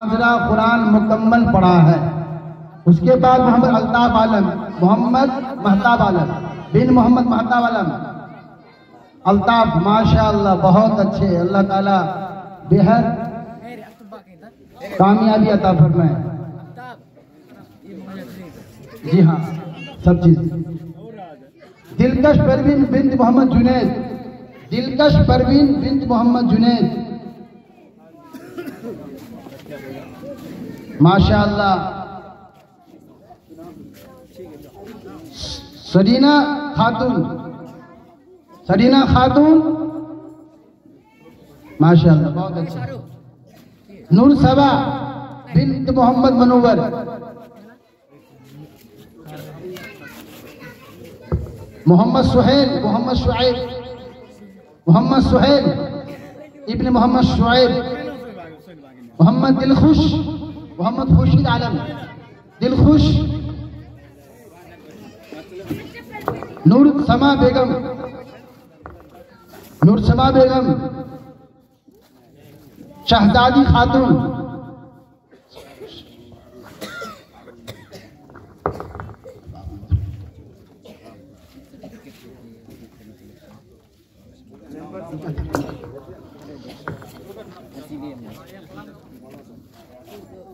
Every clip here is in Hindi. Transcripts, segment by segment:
कुरान मुकम्मल पढ़ा है। उसके बाद मोहम्मद अल्ताफ आलम, मोहम्मद महताब आलम बिन मोहम्मद महताब आलम अल्ताफ, माशाअल्लाह बहुत अच्छे। अल्लाह ताला बेहद कामयाबी अता फरमाए। जी हाँ, सब चीज। दिलकश परवीन बिन्त मोहम्मद जुनैद, दिलकश परवीन बिन्त मोहम्मद जुनैद, माशाअल्लाह। सरीना खातून, सरीना खातून माशाअल्लाह बहुत अच्छा। नूर सबा बिन्त मोहम्मद मनोवर, मोहम्मद सुहेल, मोहम्मद शुएब, मोहम्मद सुहेल इब्न मोहम्मद शुएब, मोहम्मद दिलखुश, मोहम्मद खुर्शीद आलम दिलखुश, नूर समा बेगम, नूर समा बेगम, शहजादी खातून,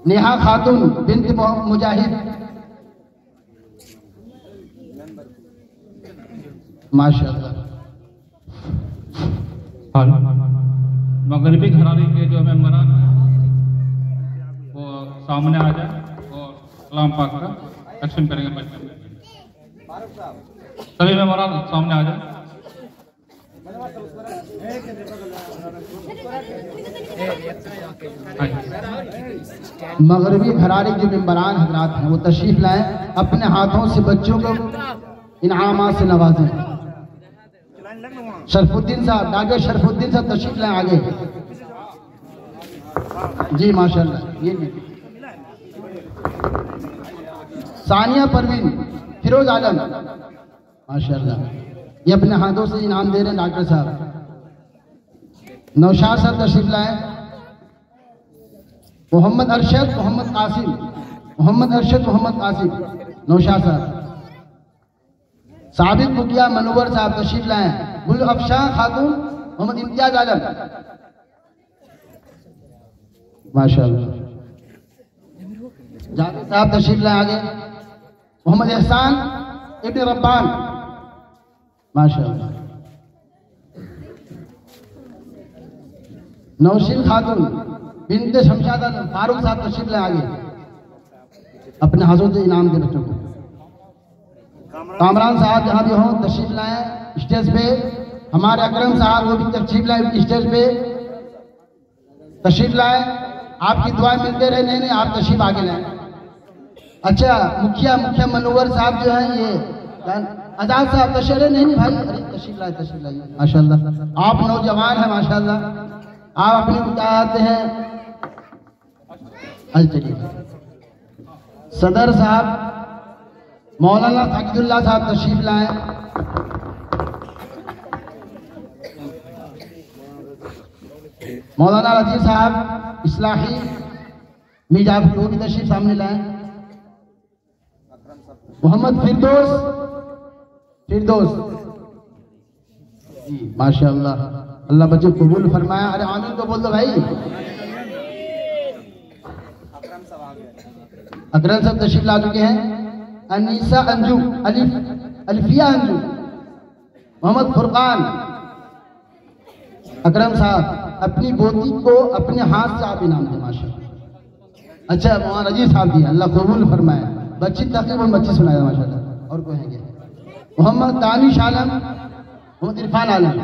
नेहा खातून बिन्त मुजाहिद, माशाअल्लाह। मगरबी घराने के जो मेंबरान वो सामने आ जाए और कलाम पाक का एक्शन करेंगे बच्चे। सभी मेंबरान सामने आ जाए। मगरबी घराने के मेंबरान हजरात हैं वो तशरीफ लाएं, अपने हाथों से बच्चों को इनामात से नवाजें। शरफुद्दीन साहब, डॉक्टर शरफुद्दीन साहब तशरीफ लाएं आगे। जी माशाअल्लाह। ये सानिया परवीन, फिरोज आलम, माशाअल्लाह। ये अपने हाथों से इनाम दे रहे हैं डॉक्टर साहब। नौशाद साहब तशरीफ लाएं। मोहम्मद अरशद, मोहम्मद कासिम, मोहम्मद अरशद, मोहम्मद कासिम, नौशाद साहब। साबित मुखिया मनोवर साहब तशरीफ लाएं। गुल अफशा खातून, मोहम्मद इम्तियाज आलम, माशाअल्लाह। जावेद साहब तशरीफ लाएं आगे। मोहम्मद एहसान इब्न रब्बान, माशाअल्लाह। नौशीन खातून बिन्त शमशाद आलम, फारूक साहब तशरीफ लाएं आगे। अपने हाथों से इनाम दे बच्चों को। कामरान साहब जहाँ भी हों तशरीफ लाएं स्टेज पे। हमारे अकरम साहब वो भी तशरीफ लाएं स्टेज पे, तशरीफ लाएं। आपकी दुआएं मिलते रहे। नहीं आप तशरीफ आगे लाएं। अच्छा, मुखिया मनोवर साहब जो हैं, ये आजाद साहब तशरीफ नहीं भाई, अरे तशरीफ लाइए माशाअल्लाह। आप नौजवान हैं माशाअल्लाह, आप अपनी बताते हैं। सदर साहब मौलाना साकिबुल्लाह साहब तशरीफ लाएं। मौलाना रजीब साहब इस्लाही मीजाफरी वो भी तशरीफ सामने लाएं। मोहम्मद फिरदौस, फिरदौस जी माशाअल्लाह। अल्लाह बच्चे कबूल फरमाया। अरे आमीन तो बोल दो भाई। अकरम साहब तशरीफ ला चुके हैं। अनीसा अंजू, अलिफिया अंजू, मोहम्मद फुरकान। अकरम साहब अपनी पोती को अपने हाथ से आप इनाम दें माशाअल्लाह। अच्छा, मोहम्मद रजीब साहब दिया, अल्लाह कबूल फरमाए। बच्ची तकरीबन बच्ची सुनाया माशाअल्लाह। और कोई है? मोहम्मद दानिश आलम, मोहम्मद इरफान आलम,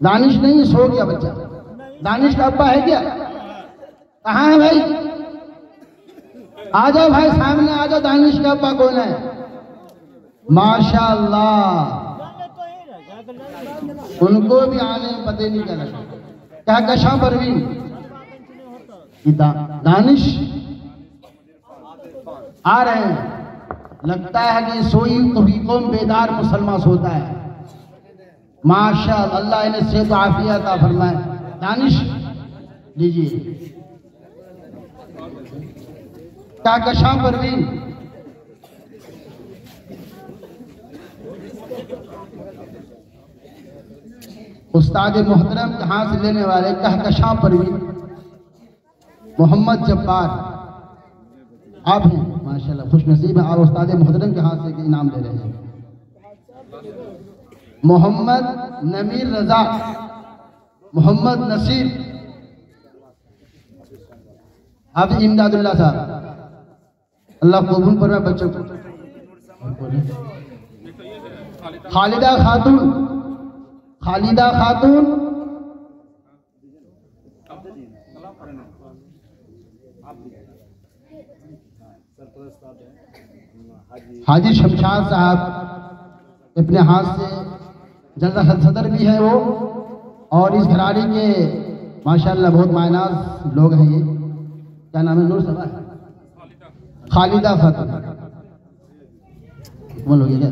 दानिश नहीं, सो गया बच्चा। दानिश का अब्बा है क्या? कहाँ है भाई? आ जाओ भाई सामने आ जाओ। दानिश का अब्बा कौन है? माशाअल्लाह, उनको भी आने में पता नहीं चला। क्या कशा परवीन, दानिश आ रहे हैं। लगता है कि सोई तो भी कौम बेदार मुसलमान सोता है। माशाअल्लाह, अल्लाह इन्हें सेहत आफियत अता फरमाए। दानिश लीजिए। कहकशां परवीन, उस्ताद मोहतरम के हाथ से लेने वाले कहकशां परवीन मोहम्मद जब्बार, आप हैं माशाल्लाह, खुश नसीब है, आप उस्ताद मोहतरम के हाथ से इनाम ले रहे हैं। मोहम्मद नमीर रजा, मोहम्मद नसीर, आप इमदादुल्लाह साहब, अल्लाह कबूल फरमाए बच्चों को। खालिदा खातून, खालिदा खातून, हाजी शमशाद साहब अपने हाथ से जनरल सदर भी है वो, और इस घराने के माशाल्लाह बहुत मायनाज लोग हैं। ये क्या नाम है? नूर सभा, खालिदा खातून, बोलोगे क्या?